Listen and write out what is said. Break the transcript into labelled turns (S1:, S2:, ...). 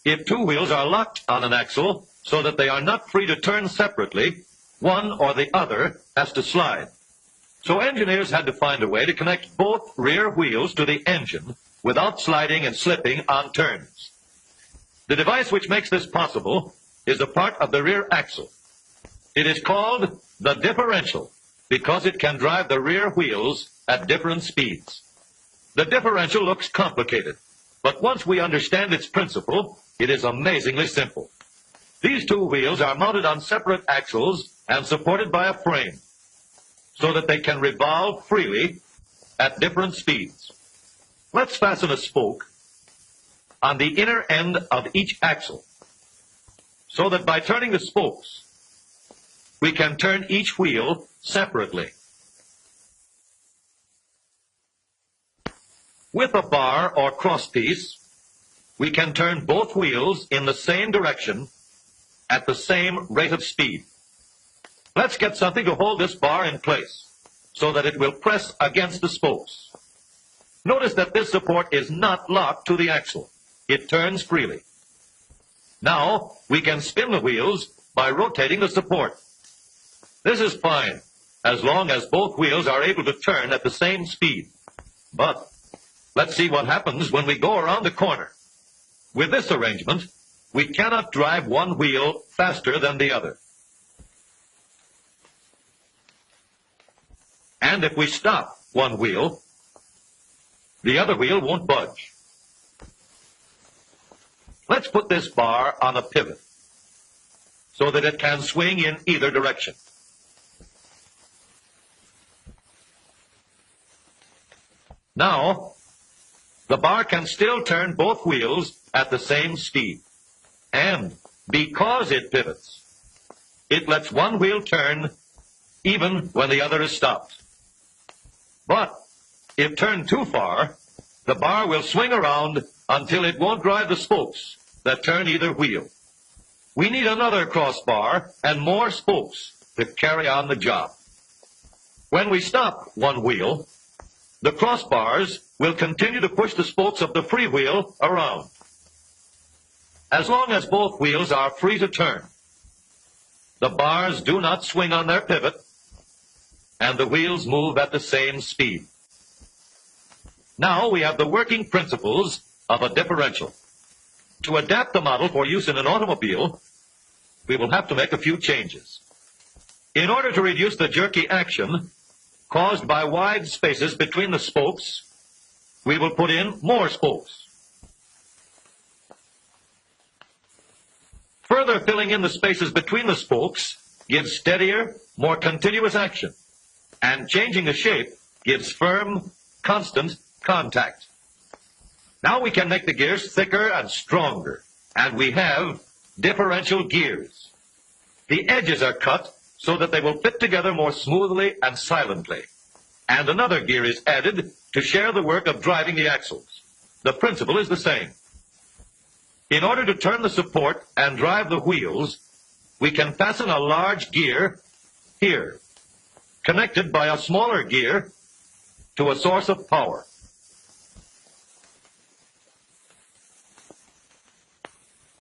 S1: if two wheels are locked on an axle so that they are not free to turn separately, one or the other has to slide. So engineers had to find a way to connect both rear wheels to the engine without sliding and slipping on turns. The device which makes this possible is a part of the rear axle. It is called the differential because it can drive the rear wheels at different speeds. The differential looks complicated, but once we understand its principle, it is amazingly simple. These two wheels are mounted on separate axles and supported by a frame so that they can revolve freely at different speeds. Let's fasten a spoke on the inner end of each axle so that by turning the spokes, we can turn each wheel separately. With a bar or crosspiece, we can turn both wheels in the same direction at the same rate of speed. Let's get something to hold this bar in place so that it will press against the spokes. Notice that this support is not locked to the axle. It turns freely. Now, we can spin the wheels by rotating the support. This is fine, as long as both wheels are able to turn at the same speed. But let's see what happens when we go around the corner. With this arrangement, we cannot drive one wheel faster than the other. And if we stop one wheel, the other wheel won't budge. Let's put this bar on a pivot so that it can swing in either direction. Now, the bar can still turn both wheels at the same speed. And because it pivots, it lets one wheel turn even when the other is stopped. But if turned too far, the bar will swing around until it won't drive the spokes that turn either wheel. We need another crossbar and more spokes to carry on the job. When we stop one wheel, the crossbars will continue to push the spokes of the free wheel around. As long as both wheels are free to turn, the bars do not swing on their pivot, and the wheels move at the same speed. Now we have the working principles of a differential. To adapt the model for use in an automobile, we will have to make a few changes. In order to reduce the jerky action caused by wide spaces between the spokes, we will put in more spokes. Further filling in the spaces between the spokes gives steadier, more continuous action, and changing the shape gives firm, constant contact. Now we can make the gears thicker and stronger, and we have differential gears. The edges are cut so that they will fit together more smoothly and silently, and another gear is added to share the work of driving the axles. The principle is the same. In order to turn the support and drive the wheels, we can fasten a large gear here, connected by a smaller gear to a source of power.